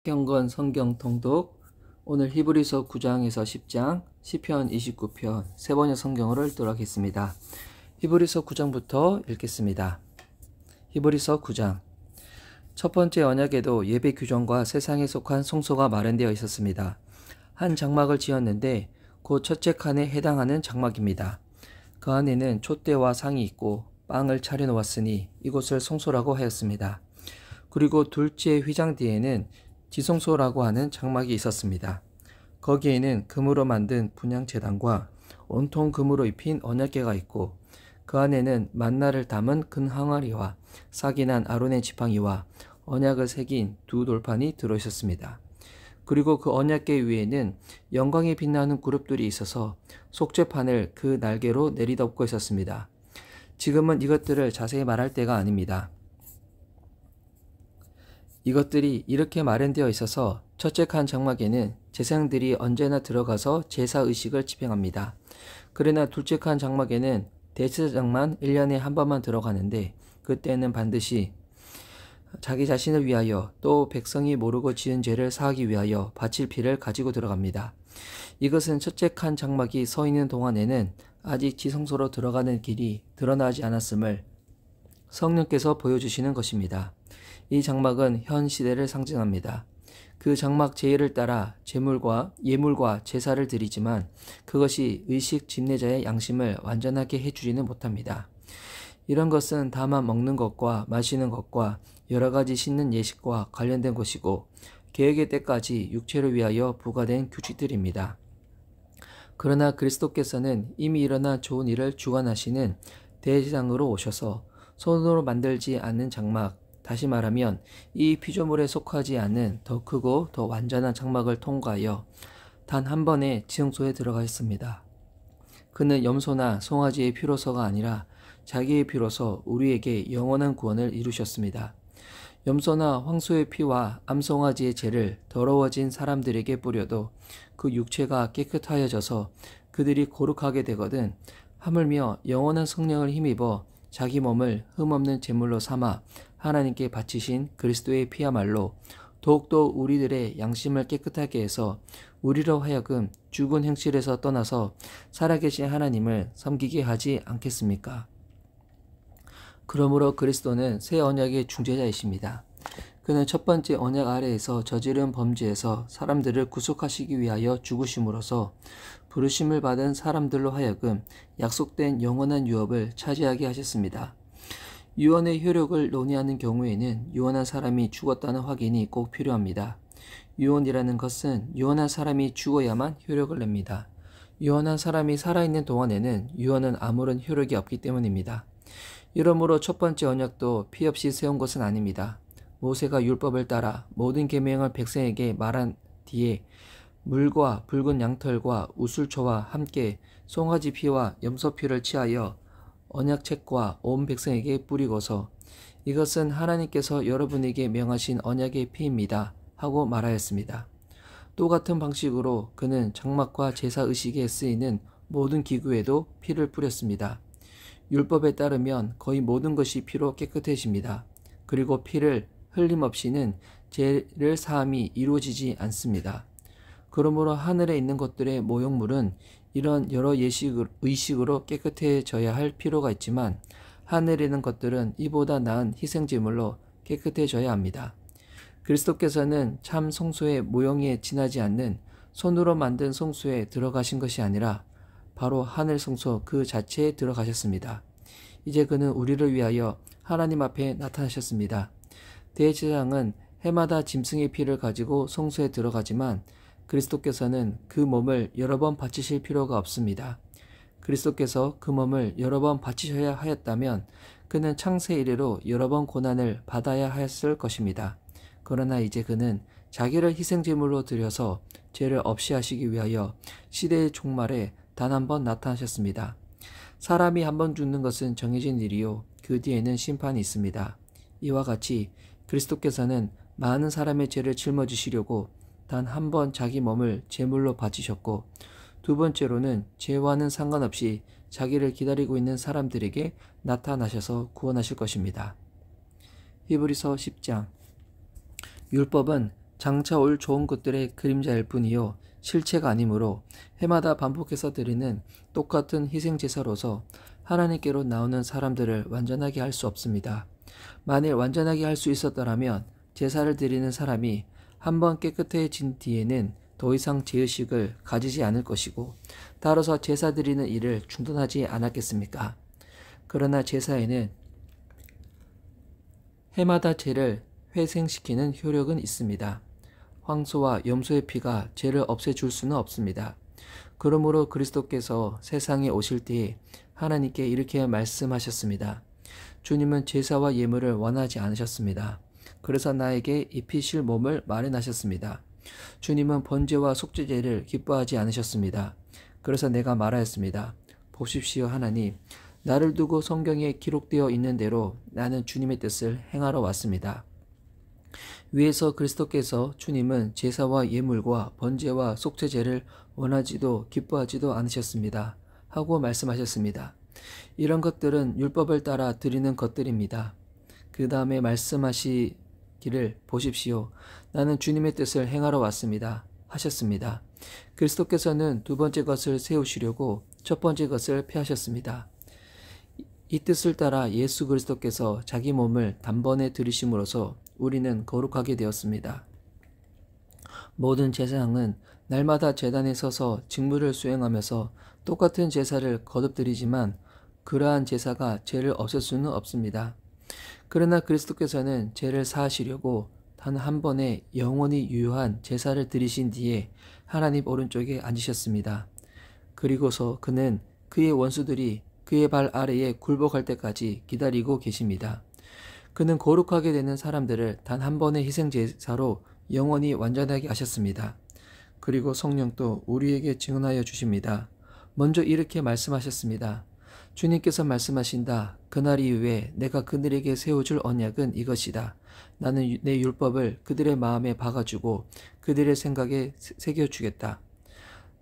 경건 성경 통독. 오늘 히브리서 9장에서 10장, 시편 29편 세 번의 성경어를 읽도록 하겠습니다. 히브리서 9장부터 읽겠습니다. 히브리서 9장. 첫 번째 언약에도 예배 규정과 세상에 속한 성소가 마련되어 있었습니다. 한 장막을 지었는데 곧 첫째 칸에 해당하는 장막입니다. 그 안에는 촛대와 상이 있고 빵을 차려놓았으니 이곳을 성소라고 하였습니다. 그리고 둘째 휘장 뒤에는 지성소라고 하는 장막이 있었습니다. 거기에는 금으로 만든 분향제단과 온통 금으로 입힌 언약궤가 있고 그 안에는 만나를 담은 큰 항아리와 싹이 난 아론의 지팡이와 언약을 새긴 두 돌판이 들어있었습니다. 그리고 그 언약궤 위에는 영광이 빛나는 그룹들이 있어서 속죄판을 그 날개로 내리덮고 있었습니다. 지금은 이것들을 자세히 말할 때가 아닙니다. 이것들이 이렇게 마련되어 있어서 첫째 칸 장막에는 제사장들이 언제나 들어가서 제사의식을 집행합니다. 그러나 둘째 칸 장막에는 대제사장만 1년에 한 번만 들어가는데 그때는 반드시 자기 자신을 위하여 또 백성이 모르고 지은 죄를 사하기 위하여 바칠 피를 가지고 들어갑니다. 이것은 첫째 칸 장막이 서 있는 동안에는 아직 지성소로 들어가는 길이 드러나지 않았음을 성령께서 보여주시는 것입니다. 이 장막은 현 시대를 상징합니다. 그 장막 제의를 따라 예물과 제사를 드리지만 그것이 의식 집례자의 양심을 완전하게 해주지는 못합니다. 이런 것은 다만 먹는 것과 마시는 것과 여러 가지 씻는 예식과 관련된 것이고 계획의 때까지 육체를 위하여 부과된 규칙들입니다. 그러나 그리스도께서는 이미 일어난 좋은 일을 주관하시는 대제사장으로 오셔서 손으로 만들지 않는 장막, 다시 말하면 이 피조물에 속하지 않는 더 크고 더 완전한 장막을 통과하여 단 한 번에 지성소에 들어가셨습니다. 그는 염소나 송아지의 피로서가 아니라 자기의 피로서 우리에게 영원한 구원을 이루셨습니다. 염소나 황소의 피와 암송아지의 죄를 더러워진 사람들에게 뿌려도 그 육체가 깨끗하여져서 그들이 거룩하게 되거든 하물며 영원한 성령을 힘입어 자기 몸을 흠없는 제물로 삼아 하나님께 바치신 그리스도의 피야말로 더욱더 우리들의 양심을 깨끗하게 해서 우리로 하여금 죽은 행실에서 떠나서 살아계신 하나님을 섬기게 하지 않겠습니까? 그러므로 그리스도는 새 언약의 중재자이십니다. 그는 첫 번째 언약 아래에서 저지른 범죄에서 사람들을 구속하시기 위하여 죽으심으로써 부르심을 받은 사람들로 하여금 약속된 영원한 유업을 차지하게 하셨습니다. 유언의 효력을 논의하는 경우에는 유언한 사람이 죽었다는 확인이 꼭 필요합니다. 유언이라는 것은 유언한 사람이 죽어야만 효력을 냅니다. 유언한 사람이 살아있는 동안에는 유언은 아무런 효력이 없기 때문입니다. 이러므로 첫 번째 언약도 피 없이 세운 것은 아닙니다. 모세가 율법을 따라 모든 계명을 백성에게 말한 뒤에 물과 붉은 양털과 우슬초와 함께 송아지 피와 염소 피를 취하여 언약책과 온 백성에게 뿌리고서 이것은 하나님께서 여러분에게 명하신 언약의 피입니다 하고 말하였습니다. 또 같은 방식으로 그는 장막과 제사의식에 쓰이는 모든 기구에도 피를 뿌렸습니다. 율법에 따르면 거의 모든 것이 피로 깨끗해집니다. 그리고 피를 흘림 없이는 죄를 사함이 이루어지지 않습니다. 그러므로 하늘에 있는 것들의 모형물은 이런 여러 의식으로 깨끗해져야 할 필요가 있지만 하늘에 있는 것들은 이보다 나은 희생제물로 깨끗해져야 합니다. 그리스도께서는 참 성소의 모형에 지나지 않는 손으로 만든 성소에 들어가신 것이 아니라 바로 하늘 성소 그 자체에 들어가셨습니다. 이제 그는 우리를 위하여 하나님 앞에 나타나셨습니다. 대제사장은 해마다 짐승의 피를 가지고 성소에 들어가지만 그리스도께서는 그 몸을 여러 번 바치실 필요가 없습니다. 그리스도께서 그 몸을 여러 번 바치셔야 하였다면 그는 창세 이래로 여러 번 고난을 받아야 하였을 것입니다. 그러나 이제 그는 자기를 희생제물로 드려서 죄를 없이 하시기 위하여 시대의 종말에 단 한 번 나타나셨습니다. 사람이 한 번 죽는 것은 정해진 일이요 그 뒤에는 심판이 있습니다. 이와 같이 그리스도께서는 많은 사람의 죄를 짊어지시려고 단 한 번 자기 몸을 제물로 바치셨고 두 번째로는 죄와는 상관없이 자기를 기다리고 있는 사람들에게 나타나셔서 구원하실 것입니다. 히브리서 10장. 율법은 장차 올 좋은 것들의 그림자일 뿐이요 실체가 아니므로 해마다 반복해서 드리는 똑같은 희생제사로서 하나님께로 나오는 사람들을 완전하게 할 수 없습니다. 만일 완전하게 할 수 있었더라면 제사를 드리는 사람이 한번 깨끗해진 뒤에는 더 이상 죄의식을 가지지 않을 것이고 따라서 제사 드리는 일을 중단하지 않았겠습니까? 그러나 제사에는 해마다 죄를 회생시키는 효력은 있습니다. 황소와 염소의 피가 죄를 없애줄 수는 없습니다. 그러므로 그리스도께서 세상에 오실 때에 하나님께 이렇게 말씀하셨습니다. 주님은 제사와 예물을 원하지 않으셨습니다. 그래서 나에게 입히실 몸을 마련하셨습니다. 주님은 번제와 속죄제를 기뻐하지 않으셨습니다. 그래서 내가 말하였습니다. 보십시오 하나님, 나를 두고 성경에 기록되어 있는 대로 나는 주님의 뜻을 행하러 왔습니다. 위에서 그리스도께서 주님은 제사와 예물과 번제와 속죄제를 원하지도 기뻐하지도 않으셨습니다. 하고 말씀하셨습니다. 이런 것들은 율법을 따라 드리는 것들입니다. 그 다음에 말씀하시기를 보십시오. 나는 주님의 뜻을 행하러 왔습니다. 하셨습니다. 그리스도께서는 두 번째 것을 세우시려고 첫 번째 것을 폐하셨습니다. 이 뜻을 따라 예수 그리스도께서 자기 몸을 단번에 들이심으로써 우리는 거룩하게 되었습니다. 모든 제사장은 날마다 제단에 서서 직무를 수행하면서 똑같은 제사를 거듭드리지만 그러한 제사가 죄를 없앨 수는 없습니다. 그러나 그리스도께서는 죄를 사하시려고 단 한 번에 영원히 유효한 제사를 드리신 뒤에 하나님 오른쪽에 앉으셨습니다. 그리고서 그는 그의 원수들이 그의 발 아래에 굴복할 때까지 기다리고 계십니다. 그는 거룩하게 되는 사람들을 단 한 번의 희생제사로 영원히 완전하게 하셨습니다. 그리고 성령도 우리에게 증언하여 주십니다. 먼저 이렇게 말씀하셨습니다. 주님께서 말씀하신다. 그날 이후에 내가 그들에게 세워줄 언약은 이것이다. 나는 내 율법을 그들의 마음에 박아주고 그들의 생각에 새겨주겠다.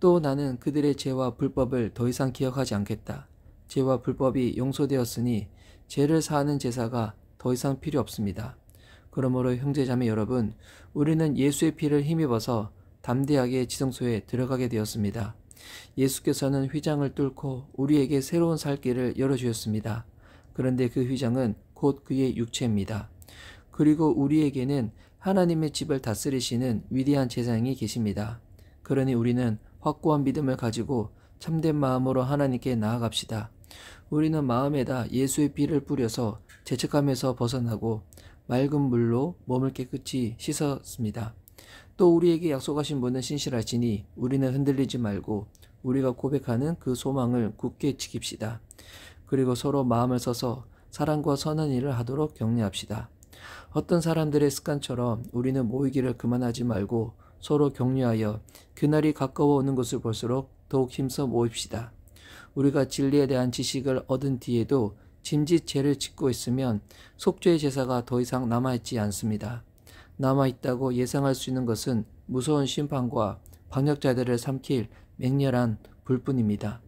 또 나는 그들의 죄와 불법을 더 이상 기억하지 않겠다. 죄와 불법이 용서되었으니 죄를 사하는 제사가 더 이상 필요 없습니다. 그러므로 형제자매 여러분, 우리는 예수의 피를 힘입어서 담대하게 지성소에 들어가게 되었습니다. 예수께서는 휘장을 뚫고 우리에게 새로운 살 길을 열어주셨습니다. 그런데 그 휘장은 곧 그의 육체입니다. 그리고 우리에게는 하나님의 집을 다스리시는 위대한 제사장이 계십니다. 그러니 우리는 확고한 믿음을 가지고 참된 마음으로 하나님께 나아갑시다. 우리는 마음에다 예수의 피를 뿌려서 죄책감에서 벗어나고 맑은 물로 몸을 깨끗이 씻었습니다. 또 우리에게 약속하신 분은 신실하시니 우리는 흔들리지 말고 우리가 고백하는 그 소망을 굳게 지킵시다. 그리고 서로 마음을 써서 사랑과 선한 일을 하도록 격려합시다. 어떤 사람들의 습관처럼 우리는 모이기를 그만하지 말고 서로 격려하여 그날이 가까워 오는 것을 볼수록 더욱 힘써 모입시다. 우리가 진리에 대한 지식을 얻은 뒤에도 짐짓 죄를 짓고 있으면 속죄의 제사가 더 이상 남아있지 않습니다. 남아있다고 예상할 수 있는 것은 무서운 심판과 반역자들을 삼킬 맹렬한 불뿐입니다.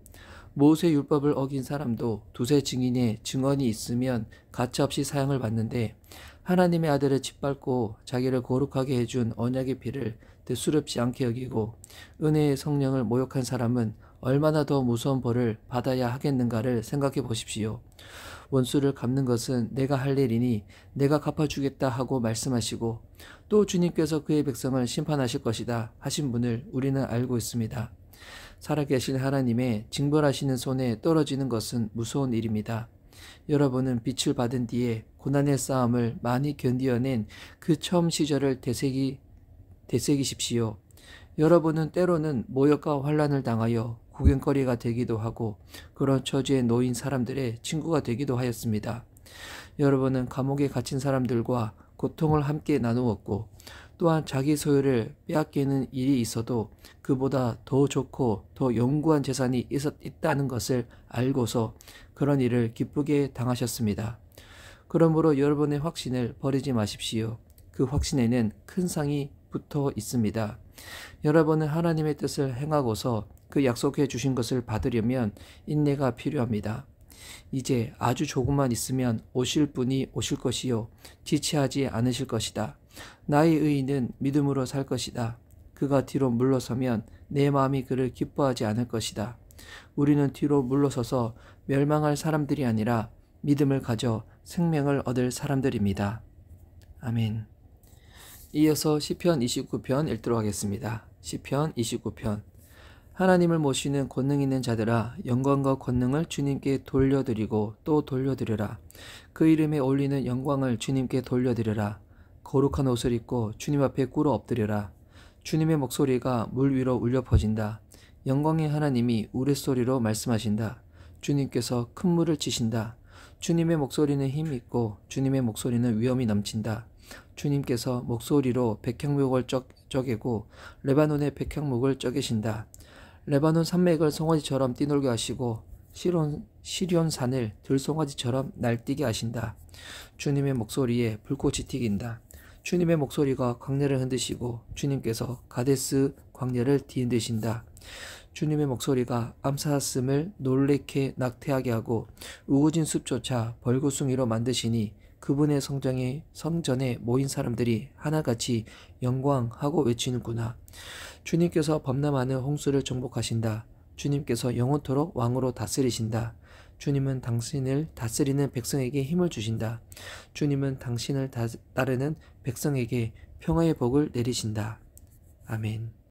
모세 율법을 어긴 사람도 두세 증인의 증언이 있으면 가차없이 사형을 받는데 하나님의 아들을 짓밟고 자기를 거룩하게 해준 언약의 피를 대수롭지 않게 여기고 은혜의 성령을 모욕한 사람은 얼마나 더 무서운 벌을 받아야 하겠는가를 생각해 보십시오. 원수를 갚는 것은 내가 할 일이니 내가 갚아주겠다 하고 말씀하시고 또 주님께서 그의 백성을 심판하실 것이다 하신 분을 우리는 알고 있습니다. 살아계신 하나님의 징벌하시는 손에 떨어지는 것은 무서운 일입니다. 여러분은 빛을 받은 뒤에 고난의 싸움을 많이 견디어낸 그 처음 시절을 되새기십시오. 여러분은 때로는 모욕과 환난을 당하여 구경거리가 되기도 하고 그런 처지에 놓인 사람들의 친구가 되기도 하였습니다. 여러분은 감옥에 갇힌 사람들과 고통을 함께 나누었고 또한 자기 소유를 빼앗기는 일이 있어도 그보다 더 좋고 더 영구한 재산이 있다는 것을 알고서 그런 일을 기쁘게 당하셨습니다. 그러므로 여러분의 확신을 버리지 마십시오. 그 확신에는 큰 상이 붙어 있습니다. 여러분은 하나님의 뜻을 행하고서 그 약속해 주신 것을 받으려면 인내가 필요합니다. 이제 아주 조금만 있으면 오실 분이 오실 것이요 지체하지 않으실 것이다. 나의 의인은 믿음으로 살 것이다. 그가 뒤로 물러서면 내 마음이 그를 기뻐하지 않을 것이다. 우리는 뒤로 물러서서 멸망할 사람들이 아니라 믿음을 가져 생명을 얻을 사람들입니다. 아멘. 이어서 시편 29편 읽도록 하겠습니다. 시편 29편. 하나님을 모시는 권능 있는 자들아, 영광과 권능을 주님께 돌려드리고 또 돌려드려라. 그 이름에 올리는 영광을 주님께 돌려드려라. 거룩한 옷을 입고 주님 앞에 꿇어 엎드려라. 주님의 목소리가 물 위로 울려 퍼진다. 영광의 하나님이 우레소리로 말씀하신다. 주님께서 큰 물을 치신다. 주님의 목소리는 힘 있고 주님의 목소리는 위엄이 넘친다. 주님께서 목소리로 백향목을 쪼개고 레바논의 백향목을 쪼개신다. 레바논 산맥을 송아지처럼 뛰놀게 하시고 시리온 산을 들송아지처럼 날뛰게 하신다. 주님의 목소리에 불꽃이 튀긴다. 주님의 목소리가 광야를 흔드시고 주님께서 가데스 광야를 뒤흔드신다. 주님의 목소리가 암사슴을 놀래게 낙태하게 하고 우거진 숲조차 벌거숭이로 만드시니 그분의 성전에 모인 사람들이 하나같이 영광하고 외치는구나. 주님께서 범람하는 홍수를 정복하신다. 주님께서 영원토록 왕으로 다스리신다. 주님은 당신을 다스리는 백성에게 힘을 주신다. 주님은 당신을 따르는 백성에게 평화의 복을 내리신다. 아멘.